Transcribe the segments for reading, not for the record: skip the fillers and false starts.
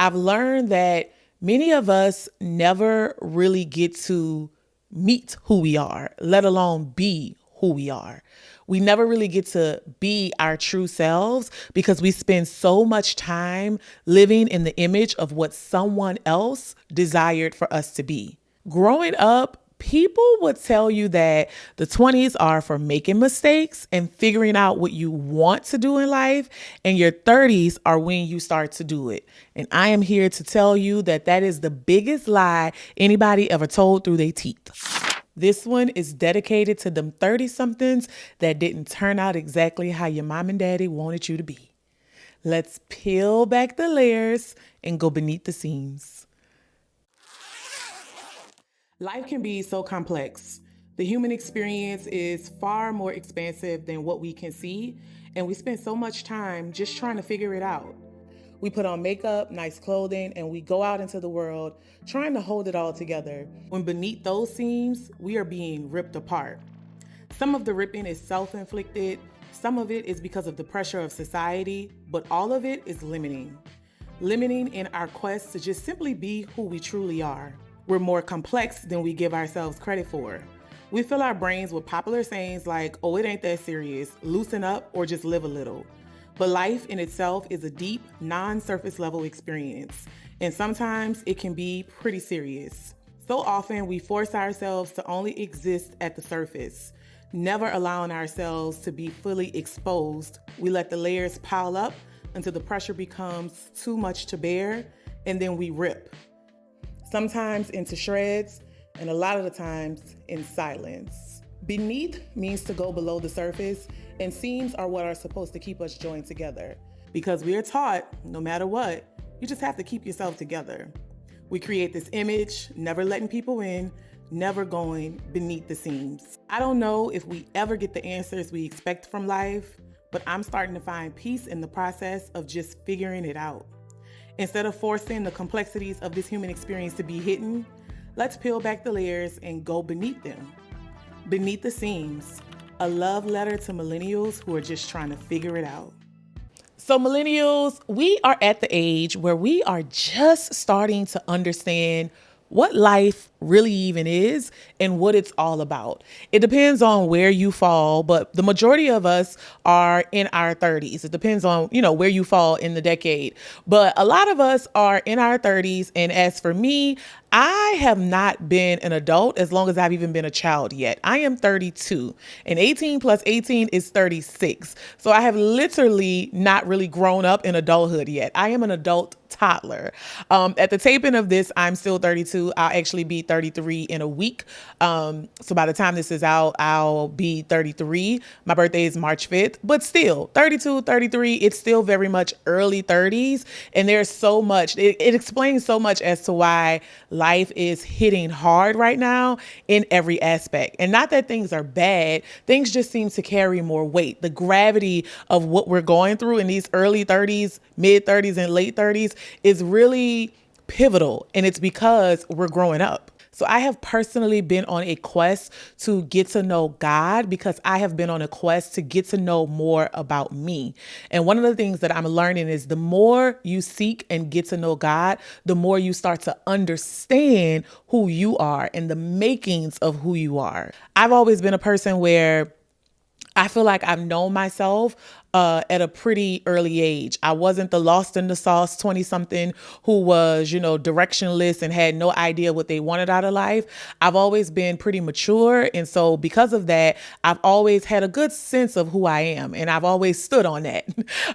I've learned that many of us never really get to meet who we are, let alone be who we are. We never really get to be our true selves because we spend so much time living in the image of what someone else desired for us to be. Growing up, people would tell you that the 20s are for making mistakes and figuring out what you want to do in life, and your 30s are when you start to do it. And I am here to tell you that that is the biggest lie anybody ever told through their teeth. This one is dedicated to them 30-somethings that didn't turn out exactly how your mom and daddy wanted you to be. Let's peel back the layers and go beneath the seams. Life can be so complex. The human experience is far more expansive than what we can see, and we spend so much time just trying to figure it out. We put on makeup, nice clothing, and we go out into the world trying to hold it all together. When beneath those seams, we are being ripped apart. Some of the ripping is self-inflicted, some of it is because of the pressure of society, but all of it is limiting. Limiting in our quest to just simply be who we truly are. We're more complex than we give ourselves credit for. We fill our brains with popular sayings like, oh, it ain't that serious, loosen up, or just live a little. But life in itself is a deep, non-surface level experience, and sometimes it can be pretty serious. So often we force ourselves to only exist at the surface, never allowing ourselves to be fully exposed. We let the layers pile up until the pressure becomes too much to bear, and then we rip. Sometimes into shreds, and a lot of the times in silence. Beneath means to go below the surface, and seams are what are supposed to keep us joined together. Because we are taught, no matter what, you just have to keep yourself together. We create this image, never letting people in, never going beneath the seams. I don't know if we ever get the answers we expect from life, but I'm starting to find peace in the process of just figuring it out. Instead of forcing the complexities of this human experience to be hidden, let's peel back the layers and go beneath them. Beneath the seams, a love letter to millennials who are just trying to figure it out. So millennials, we are at the age where we are just starting to understand what life really even is and what it's all about. It depends on where you fall, but the majority of us are in our 30s. It depends on, where you fall in the decade. But a lot of us are in our 30s. And as for me, I have not been an adult as long as I've even been a child yet. I am 32 and 18 plus 18 is 36. So I have literally not really grown up in adulthood yet. I am an adult toddler. At the taping of this, I'm still 32. I'll actually be 33 in a week. So by the time this is out, I'll be 33. My birthday is March 5th, but still 32, 33, it's still very much early 30s. And there's so much, it explains so much as to why life is hitting hard right now in every aspect. And not that things are bad, things just seem to carry more weight. The gravity of what we're going through in these early 30s, mid 30s, and late 30s is really pivotal. And it's because we're growing up. So I have personally been on a quest to get to know God because I have been on a quest to get to know more about me. And one of the things that I'm learning is the more you seek and get to know God, the more you start to understand who you are and the makings of who you are. I've always been a person where I feel like I've known myself at a pretty early age. I wasn't the lost in the sauce 20-something who was, directionless and had no idea what they wanted out of life. I've always been pretty mature. And so because of that, I've always had a good sense of who I am. And I've always stood on that.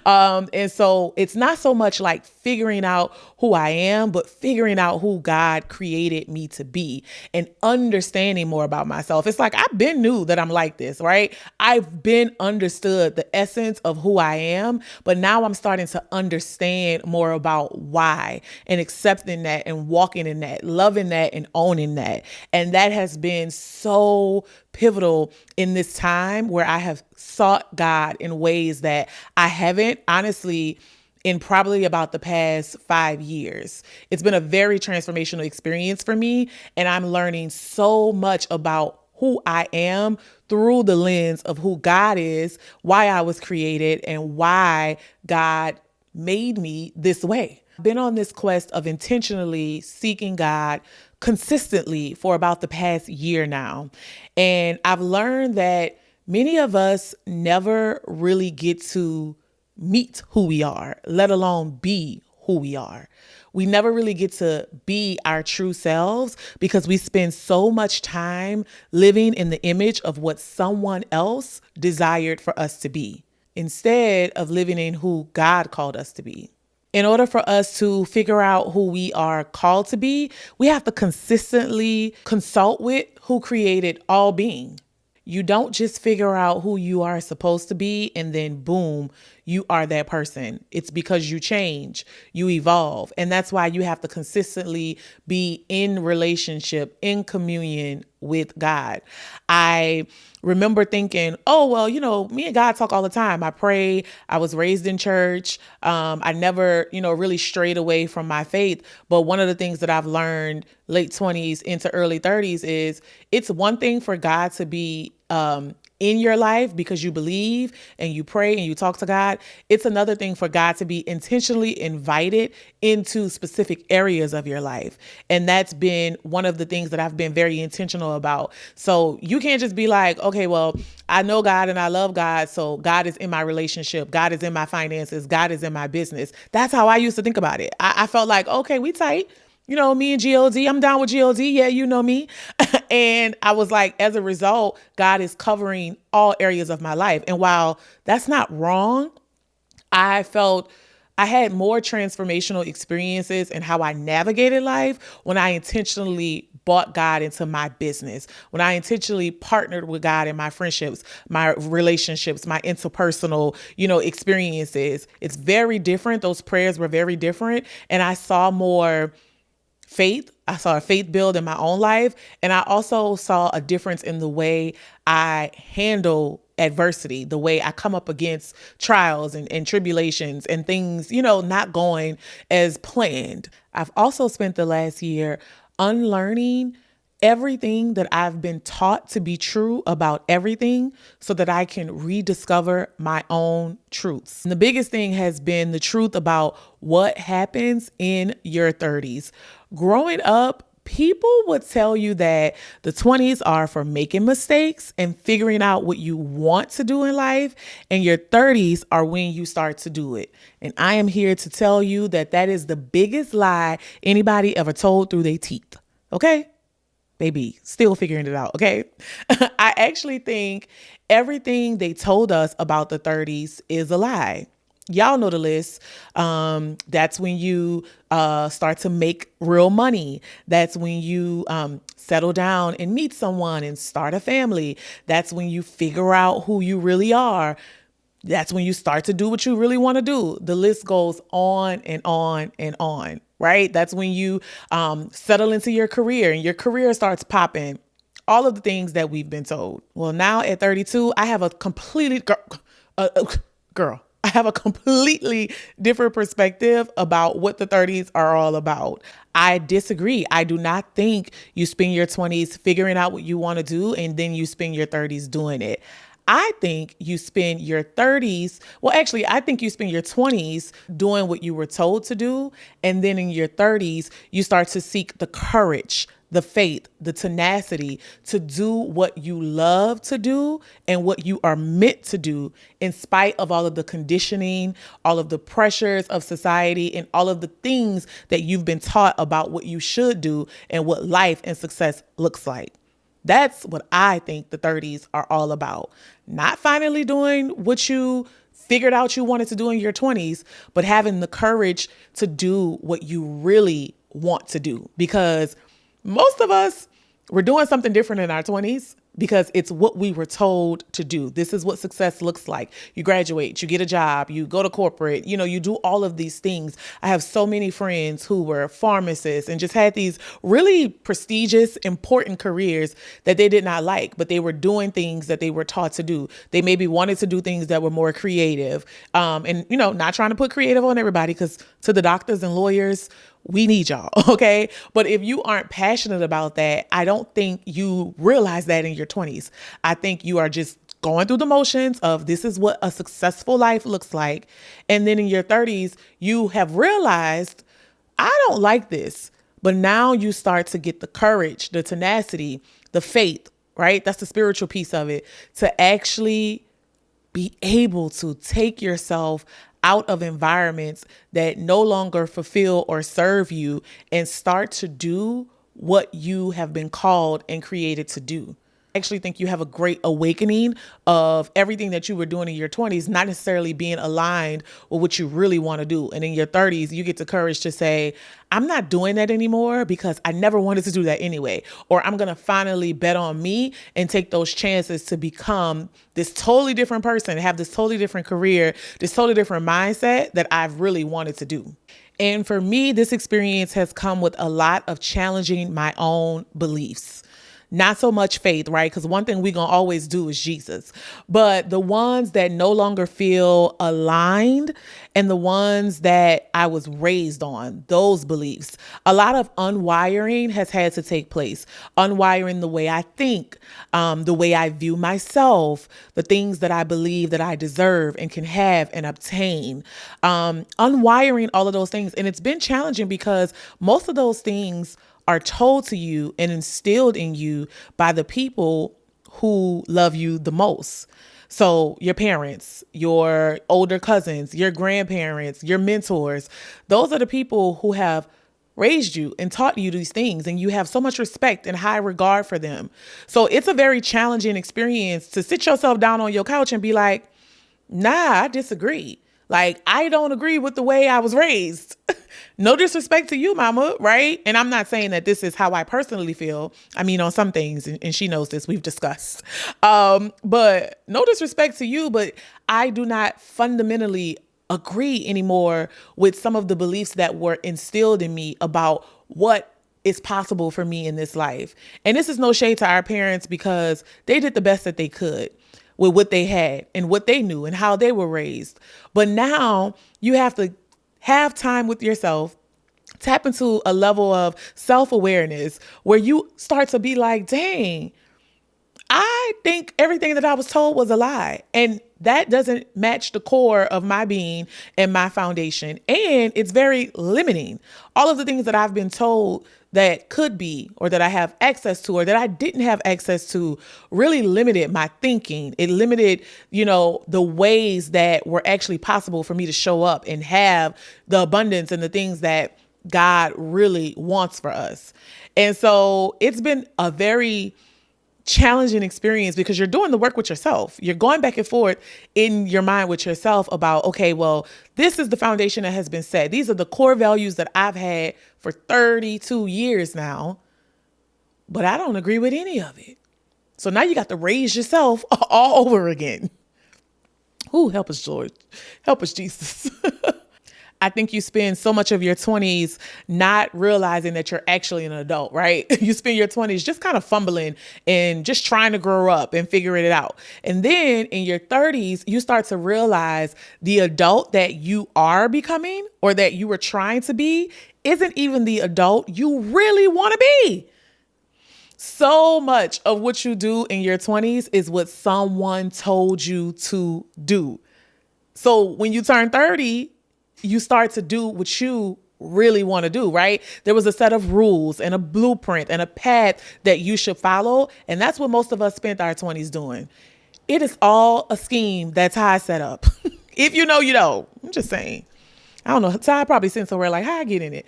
And so it's not so much like figuring out who I am, but figuring out who God created me to be and understanding more about myself. It's like, I've been knew that I'm like this, right? I've been understood the essence of who I am, but now I'm starting to understand more about why and accepting that and walking in that, loving that and owning that. And that has been so pivotal in this time where I have sought God in ways that I haven't honestly in probably about the past 5 years. It's been a very transformational experience for me, and I'm learning so much about who I am through the lens of who God is, why I was created, and why God made me this way. Been on this quest of intentionally seeking God consistently for about the past year now. And I've learned that many of us never really get to meet who we are, let alone be who we are. We never really get to be our true selves because we spend so much time living in the image of what someone else desired for us to be, instead of living in who God called us to be. In order for us to figure out who we are called to be, we have to consistently consult with who created all being. You don't just figure out who you are supposed to be and then boom, you are that person. It's because you change, you evolve. And that's why you have to consistently be in relationship, in communion with God. I remember thinking, oh, well, me and God talk all the time. I pray. I was raised in church. I never, really strayed away from my faith. But one of the things that I've learned late 20s into early 30s is it's one thing for God to be in your life because you believe and you pray and you talk to God. It's another thing for God to be intentionally invited into specific areas of your life. And that's been one of the things that I've been very intentional about. So you can't just be like, okay, well, I know God and I love God. So God is in my relationship. God is in my finances. God is in my business. That's how I used to think about it. I felt like, okay, we tight. Me and GOD, I'm down with GOD. Yeah, you know me. And I was like, as a result, God is covering all areas of my life. And while that's not wrong, I felt I had more transformational experiences in how I navigated life when I intentionally brought God into my business, when I intentionally partnered with God in my friendships, my relationships, my interpersonal, experiences. It's very different. Those prayers were very different. And I saw more faith. I saw a faith build in my own life. And I also saw a difference in the way I handle adversity, the way I come up against trials and tribulations and things, not going as planned. I've also spent the last year unlearning everything that I've been taught to be true about everything so that I can rediscover my own truths. And the biggest thing has been the truth about what happens in your 30s. Growing up, people would tell you that the 20s are for making mistakes and figuring out what you want to do in life, and your 30s are when you start to do it. And I am here to tell you that that is the biggest lie anybody ever told through their teeth. Okay? Baby, still figuring it out, okay? I actually think everything they told us about the 30s is a lie. Y'all know the list. That's when you start to make real money. That's when you settle down and meet someone and start a family. That's when you figure out who you really are. That's when you start to do what you really want to do. The list goes on and on and on, right? That's when you settle into your career and your career starts popping. All of the things that we've been told. Well, now at 32, I have a completely I have a completely different perspective about what the 30s are all about. I disagree. I do not think you spend your 20s figuring out what you want to do and then you spend your 30s doing it. I think you spend your 30s, I think you spend your 20s doing what you were told to do. And then in your 30s, you start to seek the courage, the faith, the tenacity to do what you love to do and what you are meant to do in spite of all of the conditioning, all of the pressures of society, and all of the things that you've been taught about what you should do and what life and success looks like. That's what I think the 30s are all about. Not finally doing what you figured out you wanted to do in your 20s, but having the courage to do what you really want to do. Because most of us, we're doing something different in our 20s because it's what we were told to do. This is what success looks like. You graduate, you get a job, you go to corporate, you do all of these things. I have so many friends who were pharmacists and just had these really prestigious, important careers that they did not like, but they were doing things that they were taught to do. They maybe wanted to do things that were more creative. Not trying to put creative on everybody, because to the doctors and lawyers, we need y'all, okay? But if you aren't passionate about that, I don't think you realize that in your 20s. I think you are just going through the motions of this is what a successful life looks like. And then in your 30s, you have realized I don't like this. But now you start to get the courage, the tenacity, the faith, right? That's the spiritual piece of it, to actually be able to take yourself out of environments that no longer fulfill or serve you and start to do what you have been called and created to do. I actually think you have a great awakening of everything that you were doing in your 20s, not necessarily being aligned with what you really want to do. And in your 30s, you get the courage to say, I'm not doing that anymore because I never wanted to do that anyway. Or I'm going to finally bet on me and take those chances to become this totally different person, have this totally different career, this totally different mindset that I've really wanted to do. And for me, this experience has come with a lot of challenging my own beliefs. Not so much faith, right? Because one thing we're going to always do is Jesus. But the ones that no longer feel aligned and the ones that I was raised on, those beliefs, a lot of unwiring has had to take place. Unwiring the way I think, the way I view myself, the things that I believe that I deserve and can have and obtain. Unwiring all of those things. And it's been challenging because most of those things are told to you and instilled in you by the people who love you the most. So your parents, your older cousins, your grandparents, your mentors, those are the people who have raised you and taught you these things, and you have so much respect and high regard for them. So it's a very challenging experience to sit yourself down on your couch and be like, nah, I disagree. Like, I don't agree with the way I was raised. No disrespect to you, mama, right? And I'm not saying that this is how I personally feel. I mean, on some things, and she knows this, we've discussed. But no disrespect to you, but I do not fundamentally agree anymore with some of the beliefs that were instilled in me about what is possible for me in this life. And this is no shade to our parents because they did the best that they could with what they had and what they knew and how they were raised. But now you have to have time with yourself, tap into a level of self-awareness where you start to be like, dang, I think everything that I was told was a lie. And that doesn't match the core of my being and my foundation. And it's very limiting. All of the things that I've been told that could be, or that I have access to, or that I didn't have access to, really limited my thinking. It limited, the ways that were actually possible for me to show up and have the abundance and the things that God really wants for us. And so it's been a very challenging experience because you're doing the work with yourself. You're going back and forth in your mind with yourself about, okay, well, this is the foundation that has been set. These are the core values that I've had for 32 years now, but I don't agree with any of it. So now you got to raise yourself all over again. Ooh, help us, Lord. Help us, Jesus. I think you spend so much of your 20s not realizing that you're actually an adult, right? You spend your 20s just kind of fumbling and just trying to grow up and figure it out. And then in your 30s, you start to realize the adult that you are becoming or that you were trying to be isn't even the adult you really want to be. So much of what you do in your 20s is what someone told you to do. So when you turn 30, you start to do what you really want to do, right? There was a set of rules and a blueprint and a path that you should follow. And that's what most of us spent our 20s doing. It is all a scheme that Ty set up. If you know, you know. I'm just saying. I don't know. Ty probably sent somewhere like, how I get in it?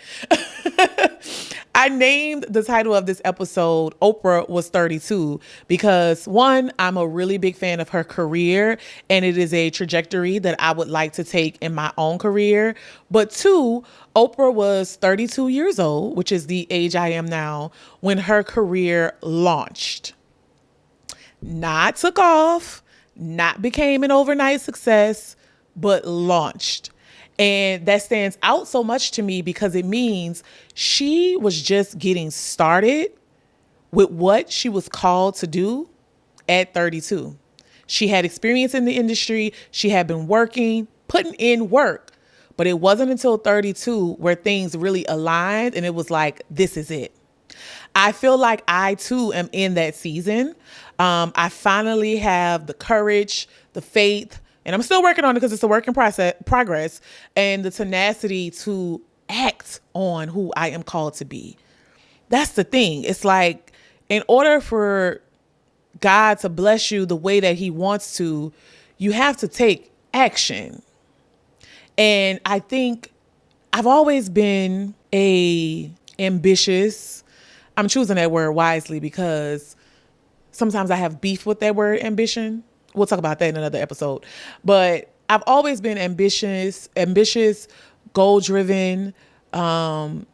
I named the title of this episode, Oprah Was 32, because one, I'm a really big fan of her career, and it is a trajectory that I would like to take in my own career. But two, Oprah was 32 years old, which is the age I am now, when her career launched. Not took off, not became an overnight success, but launched. And that stands out so much to me because it means she was just getting started with what she was called to do at 32. She had experience in the industry. She had been working, putting in work, but it wasn't until 32 where things really aligned and it was like, this is it. I feel like I too am in that season. I finally have the courage, the faith, and I'm still working on it because it's a work in progress, and the tenacity to act on who I am called to be. That's the thing. It's like, in order for God to bless you the way that he wants to, you have to take action. And I think I've always been ambitious. I'm choosing that word wisely because sometimes I have beef with that word ambition. We'll talk about that in another episode. But I've always been ambitious, goal driven, high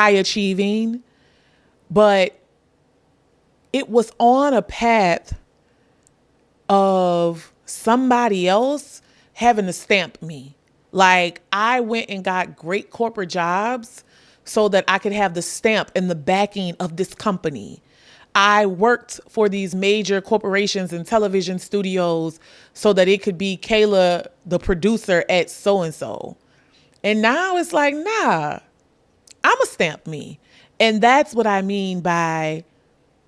achieving. But it was on a path of somebody else having to stamp me. Like, I went and got great corporate jobs so that I could have the stamp and the backing of this company. I worked for these major corporations and television studios so that it could be Kayla, the producer at so-and-so. And now it's like, nah, I'ma stamp me. And that's what I mean by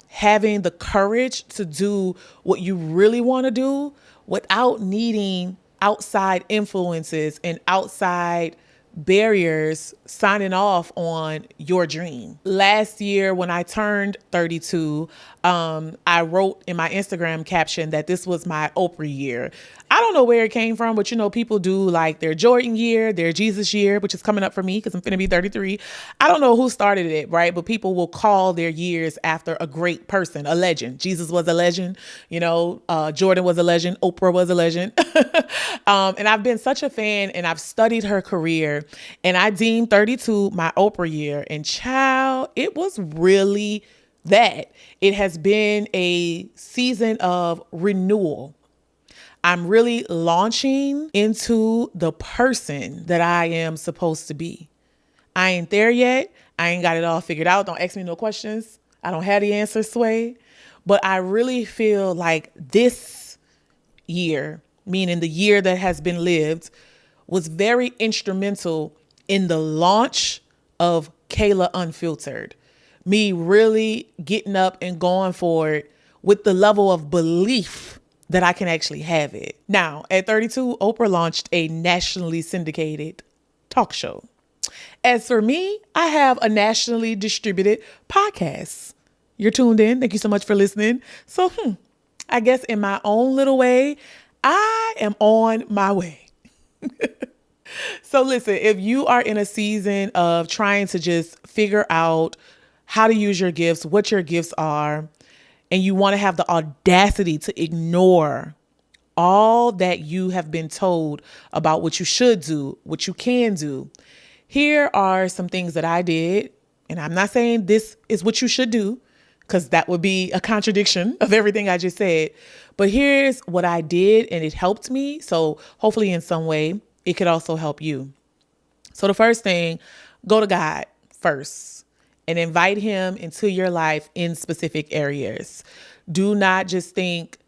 having the courage to do what you really want to do without needing outside influences and outside barriers signing off on your dream. Last year, when I turned 32, I wrote in my Instagram caption that this was my Oprah year. I don't know where it came from, but people do like their Jordan year, their Jesus year, which is coming up for me because I'm finna be 33. I don't know who started it, right? But people will call their years after a great person, a legend. Jesus was a legend, Jordan was a legend, Oprah was a legend. And I've been such a fan, and I've studied her career, and I deemed 32 my Oprah year. And child, it was really that. It has been a season of renewal. I'm really launching into the person that I am supposed to be. I ain't there yet. I ain't got it all figured out. Don't ask me no questions. I don't have the answers, Sway. But I really feel like this year, meaning the year that has been lived, was very instrumental in the launch of Kayla Unfiltered. Me really getting up and going for it with the level of belief that I can actually have it. Now, at 32, Oprah launched a nationally syndicated talk show. As for me, I have a nationally distributed podcast. You're tuned in. Thank you so much for listening. So, I guess in my own little way, I am on my way. So listen, if you are in a season of trying to just figure out how to use your gifts, what your gifts are, and you want to have the audacity to ignore all that you have been told about what you should do, what you can do, here are some things that I did. And I'm not saying this is what you should do, because that would be a contradiction of everything I just said. But here's what I did, and it helped me. So hopefully in some way, it could also help you. So the first thing, go to God first and invite him into your life in specific areas. Do not just think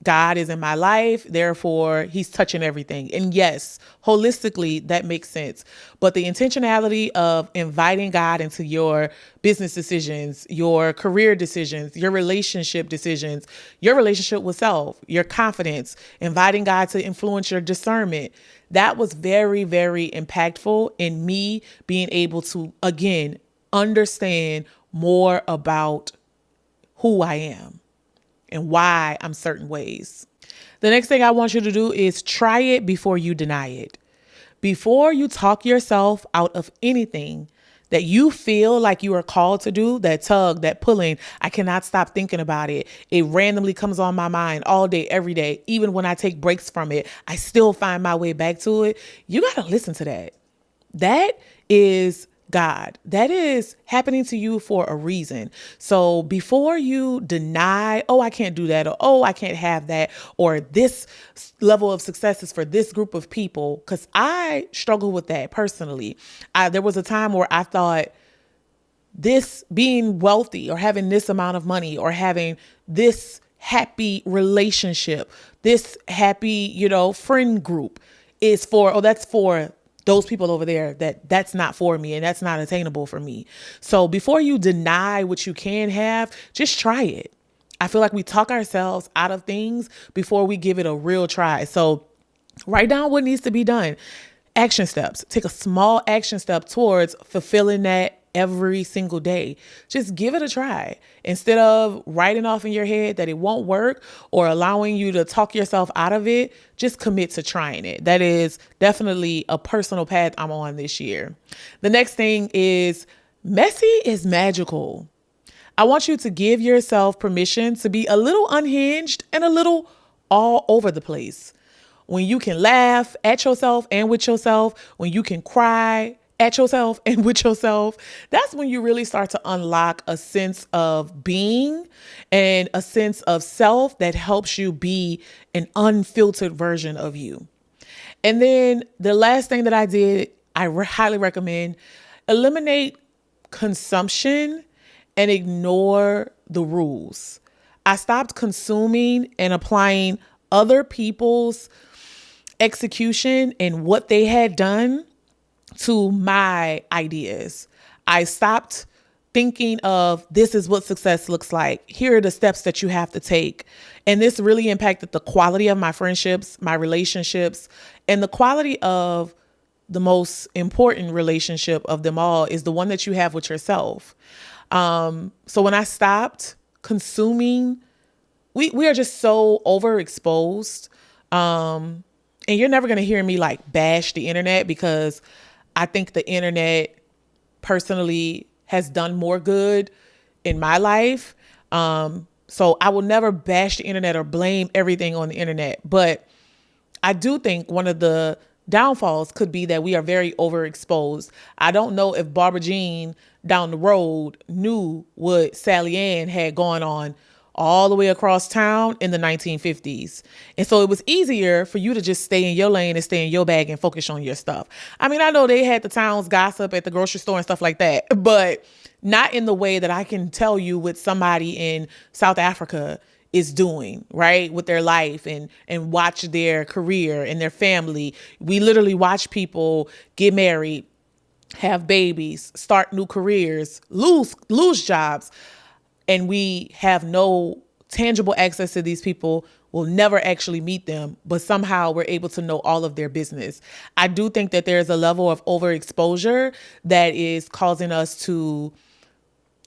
God is in my life, therefore he's touching everything. And yes, holistically, that makes sense. But the intentionality of inviting God into your business decisions, your career decisions, your relationship decisions, your relationship with self, your confidence, inviting God to influence your discernment, that was very, very impactful in me being able to, again, understand more about who I am and why I'm certain ways. The next thing I want you to do is try it before you deny it. Before you talk yourself out of anything that you feel like you are called to do, that tug, that pulling, I cannot stop thinking about it. It randomly comes on my mind all day, every day. Even when I take breaks from it, I still find my way back to it. You got to listen to that. That is God. That is happening to you for a reason. So before you deny, oh, I can't do that, or oh, I can't have that, or this level of success is for this group of people, because I struggle with that personally. There was a time where I thought this being wealthy or having this amount of money or having this happy relationship, this happy, friend group is for, oh, that's for those people over there, that's not for me and that's not attainable for me. So before you deny what you can have, just try it. I feel like we talk ourselves out of things before we give it a real try. So write down what needs to be done. action steps. Take a small action step towards fulfilling that every single day. Just give it a try. Instead of writing off in your head that it won't work or allowing you to talk yourself out of it, just commit to trying it. That is definitely a personal path I'm on this year. The next thing is messy is magical. I want you to give yourself permission to be a little unhinged and a little all over the place. When you can laugh at yourself and with yourself, when you can cry at yourself and with yourself, that's when you really start to unlock a sense of being and a sense of self that helps you be an unfiltered version of you. And then the last thing that I did, I highly recommend eliminate consumption and ignore the rules. I stopped consuming and applying other people's execution and what they had done to my ideas. I stopped thinking of this is what success looks like. Here are the steps that you have to take. And this really impacted the quality of my friendships, my relationships, and the quality of the most important relationship of them all is the one that you have with yourself. So when I stopped consuming, we are just so overexposed. And you're never going to hear me like bash the internet because I think the internet personally has done more good in my life. So I will never bash the internet or blame everything on the internet. But I do think one of the downfalls could be that we are very overexposed. I don't know if Barbara Jean down the road knew what Sally Ann had going on all the way across town in the 1950s. And so it was easier for you to just stay in your lane and stay in your bag and focus on your stuff. I mean, I know they had the town's gossip at the grocery store and stuff like that, but not in the way that I can tell you what somebody in South Africa is doing, right, with their life and watch their career and their family. We literally watch people get married, have babies, start new careers, lose jobs. And we have no tangible access to these people. We'll never actually meet them, but somehow we're able to know all of their business. I do think that there's a level of overexposure that is causing us to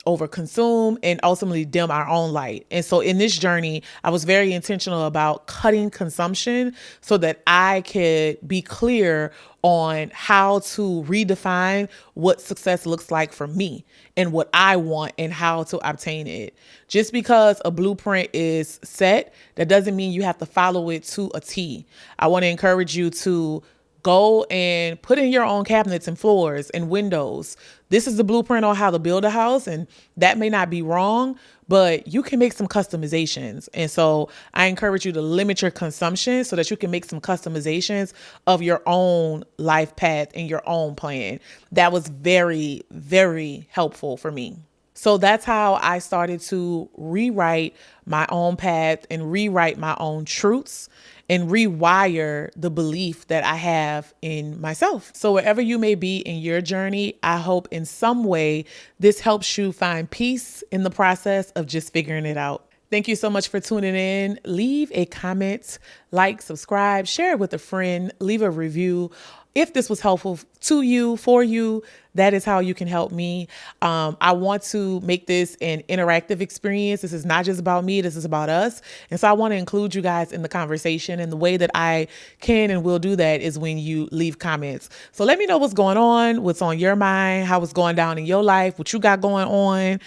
overconsume and ultimately dim our own light. And so in this journey, I was very intentional about cutting consumption so that I could be clear on how to redefine what success looks like for me and what I want and how to obtain it. Just because a blueprint is set, that doesn't mean you have to follow it to a T. I want to encourage you to go and put in your own cabinets and floors and windows. This is the blueprint on how to build a house, and that may not be wrong, but you can make some customizations. And so I encourage you to limit your consumption so that you can make some customizations of your own life path and your own plan. That was very, very helpful for me. So that's how I started to rewrite my own path and rewrite my own truths and rewire the belief that I have in myself. So wherever you may be in your journey, I hope in some way this helps you find peace in the process of just figuring it out. Thank you so much for tuning in. Leave a comment, like, subscribe, share it with a friend, leave a review. If this was helpful to you, for you, that is how you can help me. I want to make this an interactive experience. This is not just about me. This is about us. And so I want to include you guys in the conversation. And the way that I can and will do that is when you leave comments. So let me know what's going on, what's on your mind, how it's going down in your life, what you got going on.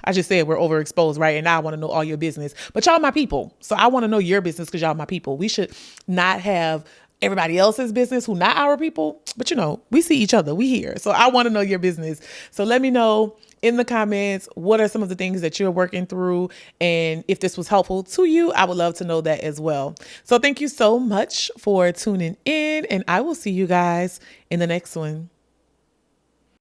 I just said we're overexposed, right? And now I want to know all your business. But y'all my people. So I want to know your business because y'all my people. We should not have everybody else's business who not our people, but we see each other, we here. So I want to know your business. So let me know in the comments, what are some of the things that you're working through? And if this was helpful to you, I would love to know that as well. So thank you so much for tuning in, and I will see you guys in the next one.